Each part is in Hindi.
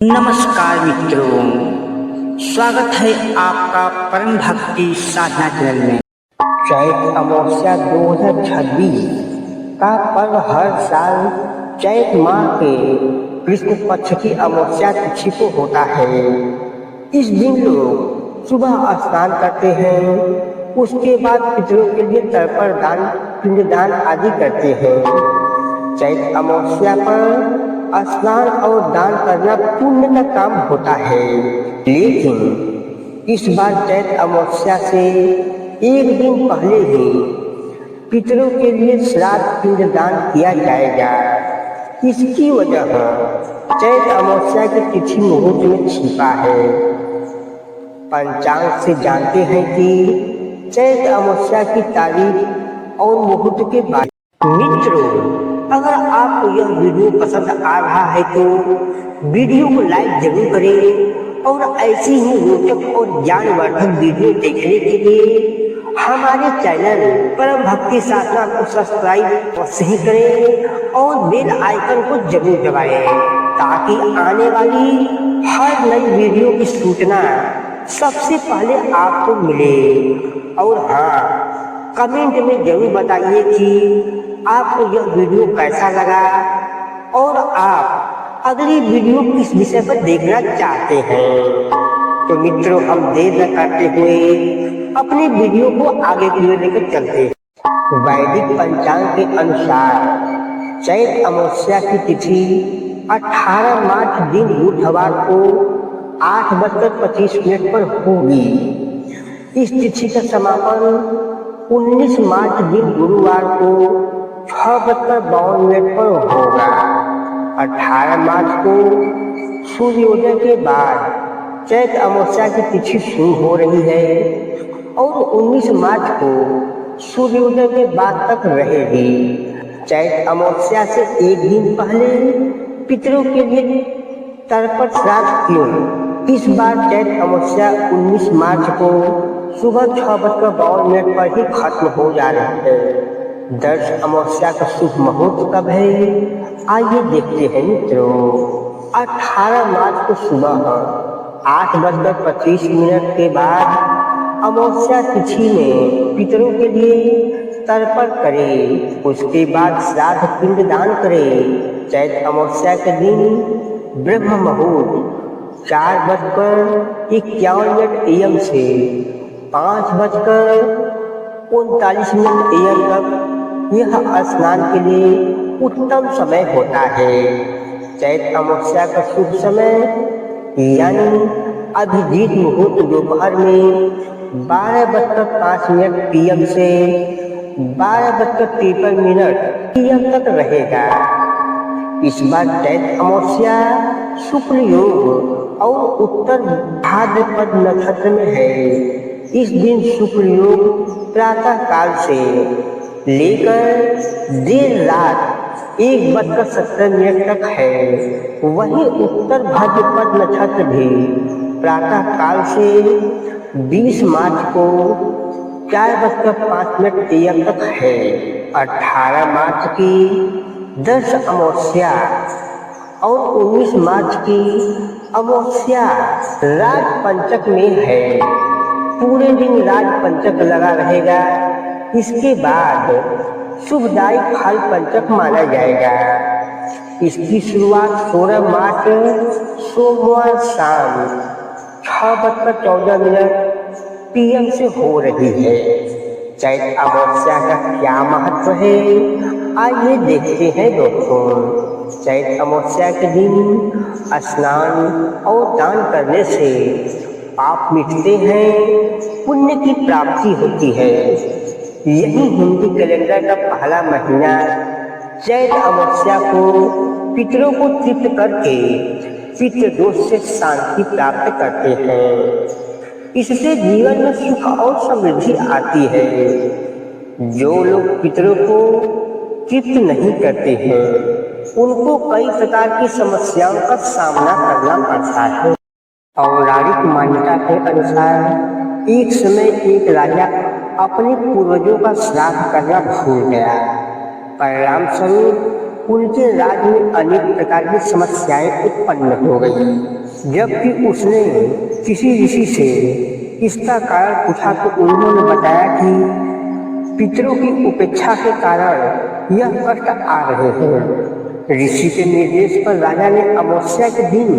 नमस्कार मित्रों, स्वागत है आपका परम भक्ति साधना चैनल में। चैत अमावस्या 2026 का पर्व हर साल चैत माह के कृष्ण पक्ष की अमावस्या तिथि को होता है। इस दिन लोग सुबह स्नान करते हैं, उसके बाद पितरों के लिए तर्पण दान, पिंडदान आदि करते हैं। चैत अमावस्या पर स्नान और दान करना पुण्य का काम होता है, लेकिन इस बार चैत अमावस्या से एक दिन पहले ही पितरों के लिए श्राद्ध पिंडदान किया जाएगा। इसकी वजह चैत अमावस्या की तिथि मुहूर्त में छिपा है। पंचांग से जानते हैं कि चैत अमावस्या की तारीख और मुहूर्त के बाद। मित्रों, अगर आपको यह वीडियो पसंद आ रहा है तो वीडियो को लाइक जरूर करें और ऐसी ही रोचक और ज्ञानवर्धक वीडियो देखने के लिए हमारे चैनल परम भक्ति साधना को सब्सक्राइब अवश्य ही करें और बेल आइकन को जरूर दबाएं, ताकि आने वाली हर नई वीडियो की सूचना सबसे पहले आपको मिले। और हाँ, कमेंट में जरूर बताइए कि आपको यह वीडियो कैसा लगा और आप अगली वीडियो किस विषय पर देखना चाहते हैं। तो मित्रों, हम देर न करते हुए अपनी वीडियो को आगे की ओर लेकर चलते हैं। वैदिक पंचांग के अनुसार चैत अमावस्या की तिथि 18 मार्च दिन बुधवार को 8:25 पर होगी। इस तिथि का समापन 19 मार्च दिन गुरुवार को 6:52 पर होगा। 18 मार्च को सूर्योदय के बाद चैत अमावस्या की तिथि शुरू हो रही है और 19 मार्च को सूर्योदय के बाद तक रहेगी। चैत अमावस्या से एक दिन पहले पितरों के लिए तर्पण श्राद्ध क्यों? इस बार चैत अमावस्या 19 मार्च को सुबह 6:52 पर ही खत्म हो जा रही है। दर्श अमावस्या का शुभ मुहूर्त कब है, आइए देखते हैं मित्रों। 18 मार्च को सुबह 8:25 के बाद अमावस्या तिथि में पितरों के लिए तर्पण करें, उसके बाद श्राद्ध पिंडदान करें। चैत अमावस्या के दिन ब्रह्म मुहूर्त 4:51 AM से 5:39 AM तक यह स्नान के लिए उत्तम समय होता है। चैत अमावस्या का शुभ समय यानी अभिजीत मुहूर्त दोपहर में 12:05 PM से 12:53 PM तक रहेगा। इस बार चैत अमावस्या शुक्ल योग और उत्तर भाद्रपद नक्षत्र में है। इस दिन शुक्ल योग प्रातः काल से लेकर देर रात 1:17 तक है। वहीं उत्तर भाद्रपद नक्षत्र भी प्रातः काल से 20 मार्च को 4:05 AM तक है। 18 मार्च की दर्श अमावस्या और 19 मार्च की अमावस्या राज पंचक में है। पूरे दिन राज पंचक लगा रहेगा। इसके बाद शुभदायी फल पंचक माना जाएगा। इसकी शुरुआत 16 मार्च सोमवार शाम 6:14 PM से हो रही है। चैत अमावस्या का क्या महत्व है, आइए देखते हैं दोस्तों। चैत अमावस्या के दिन स्नान और दान करने से पाप मिटते हैं, पुण्य की प्राप्ति होती है। यही हिंदी कैलेंडर का पहला महीना चैत अमावस्या को पितरों को तृप्त करके पितृदोष से शांति प्राप्त करते हैं। इससे जीवन में सुख और समृद्धि आती है। जो लोग पितरों को तृप्त नहीं करते हैं, उनको कई प्रकार की समस्याओं का सामना करना पड़ता है। पौराणिक मान्यता के अनुसार एक समय एक राजा अपने पूर्वजों का श्राद्ध करना भूल गया। परिणाम स्वरूप उनके राज्य में अनेक प्रकार की समस्याएं उत्पन्न हो गई। जबकि उसने किसी ऋषि से इसका कारण पूछा तो उन्होंने बताया कि पितरों की उपेक्षा के कारण यह कष्ट आ रहे हैं। ऋषि के निर्देश पर राजा ने अमावस्या के दिन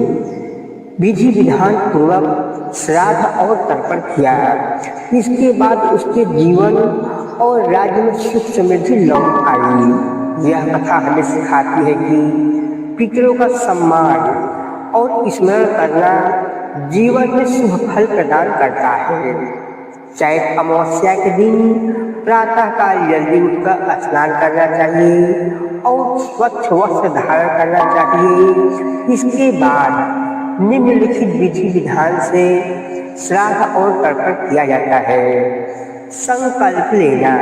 विधि विधान पूर्वक श्राद्ध और तर्पण किया। इसके बाद उसके जीवन और राज्य में सुख समृद्धि लौट आई। यह कथा हमें सिखाती है कि पितरों का सम्मान और स्मरण करना जीवन में शुभ फल प्रदान करता है। चैत अमावस्या के दिन प्रातःकाल जल्दी उठकर स्नान करना चाहिए और स्वच्छ वस्त्र धारण करना चाहिए। इसके बाद निम्नलिखित विधि विधान से श्राद्ध और तर्पण किया जाता है। संकल्प लेना।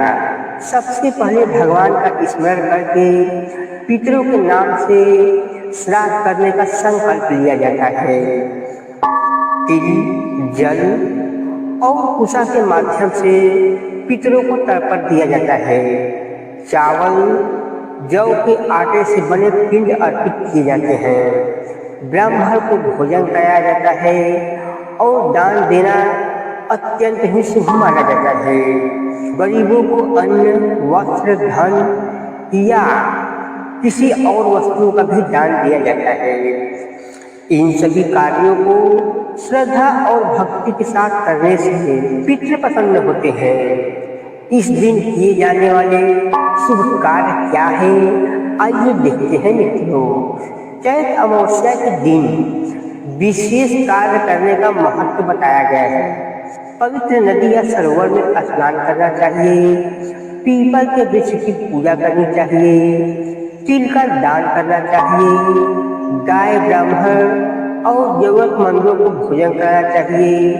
सबसे पहले भगवान का स्मरण करके पितरों के नाम से श्राद्ध करने का संकल्प लिया जाता है। तिल, जल और कुशा के माध्यम से पितरों को तर्पण दिया जाता है। चावल, जौ के आटे से बने पिंड अर्पित किए जाते हैं। ब्राह्मण को भोजन कराया जाता है और दान देना अत्यंत ही शुभ माना जाता है। गरीबों को अन्न, वस्त्र, धन या किसी और वस्तुओं का भी दान दिया जाता है। इन सभी कार्यों को श्रद्धा और भक्ति के साथ करने से पितृ प्रसन्न होते हैं। इस दिन किए जाने वाले शुभ कार्य क्या है, आइए देखते हैं मित्रों। चैत अमावस्या के दिन विशेष कार्य करने का महत्व बताया गया है। पवित्र नदी या सरोवर में स्नान करना चाहिए। पीपल के वृक्ष की पूजा करनी चाहिए। तिल का दान करना चाहिए। गाय, ब्राह्मण और जरूरतमंदों को भोजन करना चाहिए।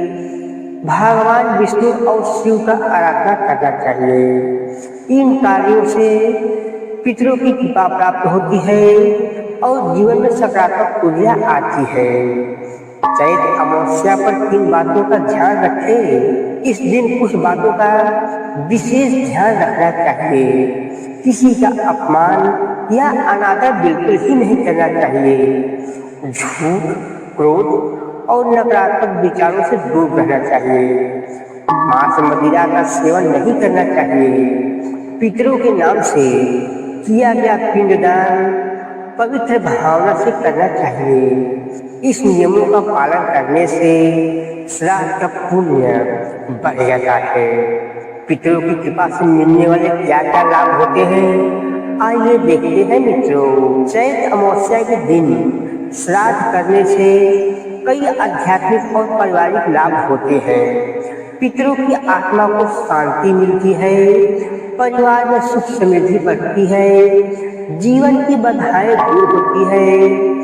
भगवान विष्णु और शिव का आराधना करना चाहिए। इन कार्यों से पितरों की कृपा प्राप्त होती है और जीवन में सकारात्मक ऊर्जा आती है। चैत अमावस्या पर 3 बातों का ध्यान रखें। इस दिन कुछ बातों का विशेष ध्यान रखना चाहिए। किसी का अपमान या अनादर बिल्कुल ही नहीं करना चाहिए। झूठ, क्रोध और नकारात्मक विचारों से दूर रहना चाहिए। मांस मदिरा का सेवन नहीं करना चाहिए। पितरों के नाम से किया गया पिंडदान पवित्र भावना से करना चाहिए। इस नियमों का पालन करने से श्राद्ध का पुण्य बढ़ जाता है। पितरों की कृपा से मिलने वाले क्या क्या लाभ होते हैं, आइए देखते हैं मित्रों। चैत अमावस्या के दिन श्राद्ध करने से कई आध्यात्मिक और पारिवारिक लाभ होते हैं। पितरों की आत्मा को शांति मिलती है, परिवार में सुख समृद्धि बढ़ती है, जीवन की बाधाएं दूर होती है,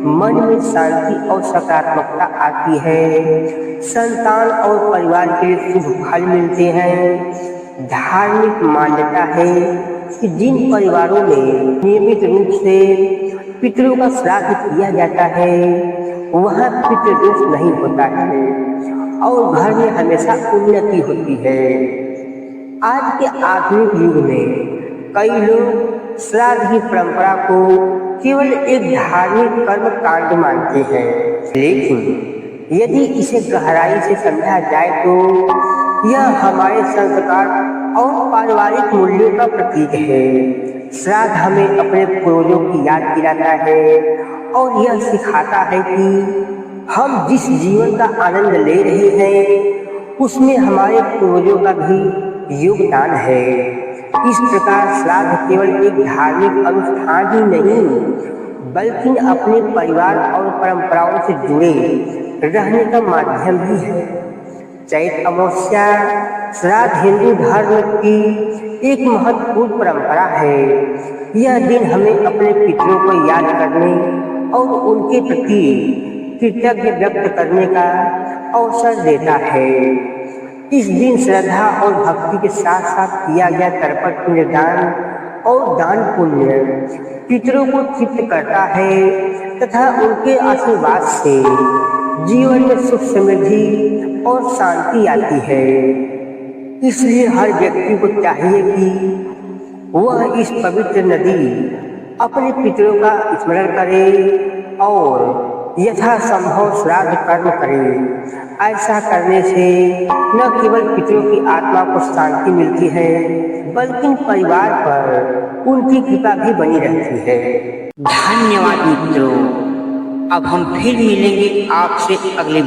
मन में शांति और सकारात्मकता आती है, संतान और परिवार के लिए शुभ फल मिलते हैं। धार्मिक मान्यता है कि जिन परिवारों में नियमित रूप से पितरों का श्राद्ध किया जाता है वहाँ पितृदोष नहीं होता है और घर में हमेशा उन्नति होती है। आज के आधुनिक युग में कई लोग श्राद्ध की परंपरा को केवल एक धार्मिक कर्म कांड मानते हैं, लेकिन यदि इसे गहराई से समझा जाए तो यह हमारे संस्कार और पारिवारिक मूल्यों का प्रतीक है। श्राद्ध हमें अपने पूर्वजों की याद दिलाता है और यह सिखाता है कि हम जिस जीवन का आनंद ले रहे हैं उसमें हमारे पूर्वजों का भी योगदान है। इस प्रकार श्राद्ध केवल एक धार्मिक अनुष्ठान ही नहीं बल्कि अपने परिवार और परंपराओं से जुड़े रहने का माध्यम भी है। चैत अमावस्या श्राद्ध हिंदू धर्म की एक महत्वपूर्ण परंपरा है। यह दिन हमें अपने पितरों को याद करने और उनके प्रति कृतज्ञ व्यक्त करने का अवसर देता है। इस दिन श्रद्धा और भक्ति के साथ साथ किया गया तर्पण, पिंडदान और दान पुण्य पितरों को तृप्त करता है तथा उनके आशीर्वाद से जीवन में सुख समृद्धि और शांति आती है। इसलिए हर व्यक्ति को चाहिए कि वह इस पवित्र नदी अपने पितरों का स्मरण करें और यथासंभव श्राद्ध कर्म करें। ऐसा करने से न केवल पितरों की आत्मा को शांति मिलती है बल्कि परिवार पर उनकी कृपा भी बनी रहती है। धन्यवाद मित्रों। अब हम फिर मिलेंगे आपसे अगले